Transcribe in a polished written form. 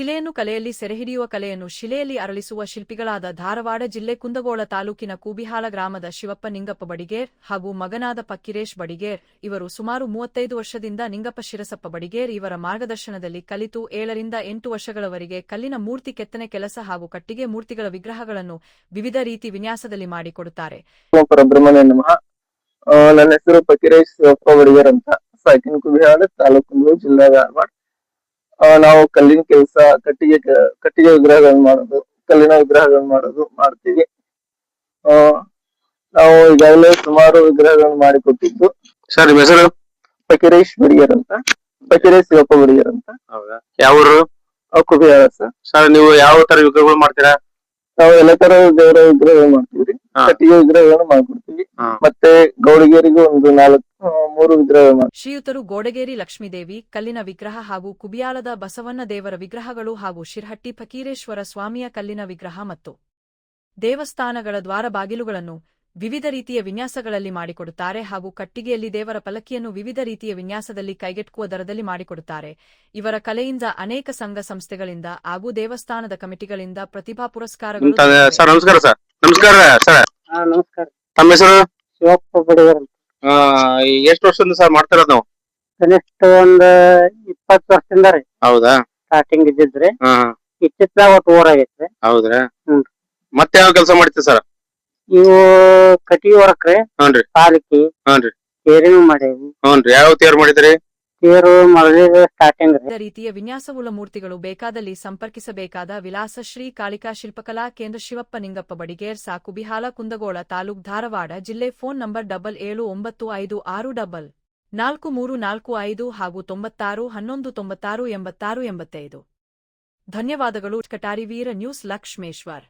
ಶಿಲೆಯನ್ನು ಕಲೆಯಲ್ಲಿ ಸೆರೆಹಿಡಿಯುವ ಕಲೆಯನ್ನು ಶಿಲೆಯಲ್ಲಿ ಅರಳಿಸುವ ಶಿಲ್ಪಿಗಳಾದ ಧಾರವಾಡ ಜಿಲ್ಲೆ ಕುಂದಗೋಳ ತಾಲೂಕಿನ ಕೂಬಿಹಾಳ ಗ್ರಾಮದ ಶಿವಪ್ಪ ನಿಂಗಪ್ಪ ಬಡಿಗೇರ್ ಹಾಗೂ ಮಗನಾದ ಪಕ್ಕಿರೇಶ್ ಬಡಿಗೇರ್ ಇವರು ಸುಮಾರು 35 ವರ್ಷದಿಂದ ನಿಂಗಪ್ಪ ಶಿರಸಪ್ಪ ಬಡಿಗೇರ್ ಇವರ ಮಾರ್ಗದರ್ಶನದಲ್ಲಿ ಕಲಿತು 7 ರಿಂದ 8 ವರ್ಷಗಳವರೆಗೆ ಕಲ್ಲಿನ ಮೂರ್ತಿ ಕೆತ್ತನೆ ಕೆಲಸ ಹಾಗೂ ಕಟ್ಟಿಗೆ ಮೂರ್ತಿಗಳ ವಿಗ್ರಹಗಳನ್ನು ವಿವಿಧ ರೀತಿ ವಿನ್ಯಾಸದಲ್ಲಿ ಮಾಡಿಕೊಡುತ್ತಾರೆ. ನನ್ನ ಹೆಸರು ಪಕ್ಕಿರೇಶ್ ಶಿವಪ್ಪ ಬಡಿಗೇರ್ ಅಂತ, ಸಾಕಿನ ಕೂಬಿಹಾಳ ತಾಲೂಕು ಜಿಲ್ಲಾ ಧಾರವಾಡ. ನಾವು ಕಲ್ಲಿನ ಕೆಲಸ, ಕಟ್ಟಿಗೆ ವಿಗ್ರಹಗಳನ್ನ ಮಾಡೋದು, ಕಲ್ಲಿನ ವಿಗ್ರಹಗಳನ್ನ ಮಾಡ್ತೀವಿ. ನಾವು ಈಗಾಗಲೇ ಸುಮಾರು ವಿಗ್ರಹಗಳನ್ನು ಮಾಡಿಕೊಟ್ಟಿದ್ದು. ಸರ್, ನಿಮ್ಮ ಹೆಸರು? ಪಕ್ಕಿರೇಶ್ ಬಡಿಗೇರ್ ಅಂತ, ಪಕ್ಕಿರೇಶ್ ಶಿವಪ್ಪ ಬಡಿಗೇರ್ ಅಂತ. ಹೌದಾ? ಯಾವ ಊರು? ಕೂಬಿಹಾಳ ಸರ್. ಸರ್, ನೀವು ಯಾವ ತರ ವಿಗ್ರಹಗಳು ಮಾಡ್ತೀರಾ? ನಾವು ಎಲ್ಲ ತರ ದೇವರ ವಿಗ್ರಹಗಳು ಮಾಡ್ತೀವಿ. ಕಟ್ಟಿಗೆ ವಿಗ್ರಹಗಳನ್ನು ಮಾಡ್ಕೊಡ್ತೀವಿ. ಮತ್ತೆ ಗೌಡಗೇರಿಗೂ ಒಂದು 3 ವಿಗ್ರಹ. ಶ್ರೀಯುತರು ಗೋಡಗೇರಿ ಲಕ್ಷ್ಮೀದೇವಿ ಕಲ್ಲಿನ ವಿಗ್ರಹ ಹಾಗೂ ಕುಬಿಯಾಳದ ಬಸವಣ್ಣ ದೇವರ ವಿಗ್ರಹಗಳು ಹಾಗೂ ಶಿರ್ಹಟ್ಟಿ ಫಕೀರೇಶ್ವರ ಸ್ವಾಮಿಯ ಕಲ್ಲಿನ ವಿಗ್ರಹ ಮತ್ತು ದೇವಸ್ಥಾನಗಳ ದ್ವಾರ ಬಾಗಿಲುಗಳನ್ನು ವಿವಿಧ ರೀತಿಯ ವಿನ್ಯಾಸಗಳಲ್ಲಿ ಮಾಡಿಕೊಡುತ್ತಾರೆ ಹಾಗೂ ಕಟ್ಟಿಗೆಯಲ್ಲಿ ದೇವರ ಪಲ್ಲಕ್ಕಿಯನ್ನು ವಿವಿಧ ರೀತಿಯ ವಿನ್ಯಾಸದಲ್ಲಿ ಕೈಗೆಟುಕುವ ದರದಲ್ಲಿ ಮಾಡಿಕೊಡುತ್ತಾರೆ. ಇವರ ಕಲೆಯಿಂದ ಅನೇಕ ಸಂಘ ಸಂಸ್ಥೆಗಳಿಂದ ಹಾಗೂ ದೇವಸ್ಥಾನದ ಕಮಿಟಿಗಳಿಂದ ಪ್ರತಿಭಾ ಪುರಸ್ಕಾರಗಳು. ಸರ್, ನಮಸ್ಕಾರ. ಸರ್, ನಮಸ್ಕಾರ. ಸರ್, ನಮಸ್ಕಾರ. ತಮ್ಮ ಹೆಸರು? ಶಿವಪ್ಪ ಬಡಿಗೇರ್ ಅಂತ. ಎಷ್ಟು ವರ್ಷದಿಂದ ಸರ್ ಮಾಡ್ತಿರೋದು ನಾವು? ಕನಿಷ್ಠ ಒಂದ್ 20 ವರ್ಷದಿಂದ ರೀ. ಹೌದಾ? ಸ್ಟಾರ್ಟಿಂಗ್ ಇದ್ದಿದ್ರಿ. ಇತ್ತಿತ್ಲಾಗ ಒಟ್ಟು ಊರಾಗೈತ್ರಿ. ಹೌದ್ರಾ? ಹ್ಮ್. ಮತ್ತೆ ಯಾವ ಕೆಲಸ ಮಾಡ್ತೀವಿ ಸರ್? ಇವು ಕಟ್ಟಿಗೆ ವರ್ಕ್ ರೀ. ಹ್ಞೂನ್ರಿ. ಪಾಲಕಿ. ಹ್ಞೂನ್ರಿ. ತೇರಿನೂ ಮಾಡೇವಿ. ಹ್ಞೂನ್ರಿ. ಯಾವ ತೇರು ಮಾಡಿದ್ರಿ? ತೇರು ಮೊದಲಿಗೆ ಸ್ಟಾರ್ಟಿಂಗ್ ರೀ. ವಿವಿಧ ರೀತಿಯ ವಿನ್ಯಾಸವುಳ್ಳ ಮೂರ್ತಿಗಳು ಬೇಕಾದಲ್ಲಿ ಸಂಪರ್ಕಿಸಬೇಕಾದ ವಿಳಾಸ ಶ್ರೀ ಕಾಳಿಕಾ ಶಿಲ್ಪಕಲಾ ಕೇಂದ್ರ ಶಿವಪ್ಪ ನಿಂಗಪ್ಪ ಬಡಿಗೇರ್ ಕೂಬಿಹಾಳ ಕುಂದಗೋಳ ತಾಲೂಕ್ ಧಾರವಾಡ ಜಿಲ್ಲೆ. ಫೋನ್ ನಂಬರ್ 7795543445 ಹಾಗೂ 96 11 96 86 85. ಧನ್ಯವಾದಗಳು. ಕಟಾರಿ ವೀರ ನ್ಯೂಸ್ ಲಕ್ಷ್ಮೇಶ್ವರ್.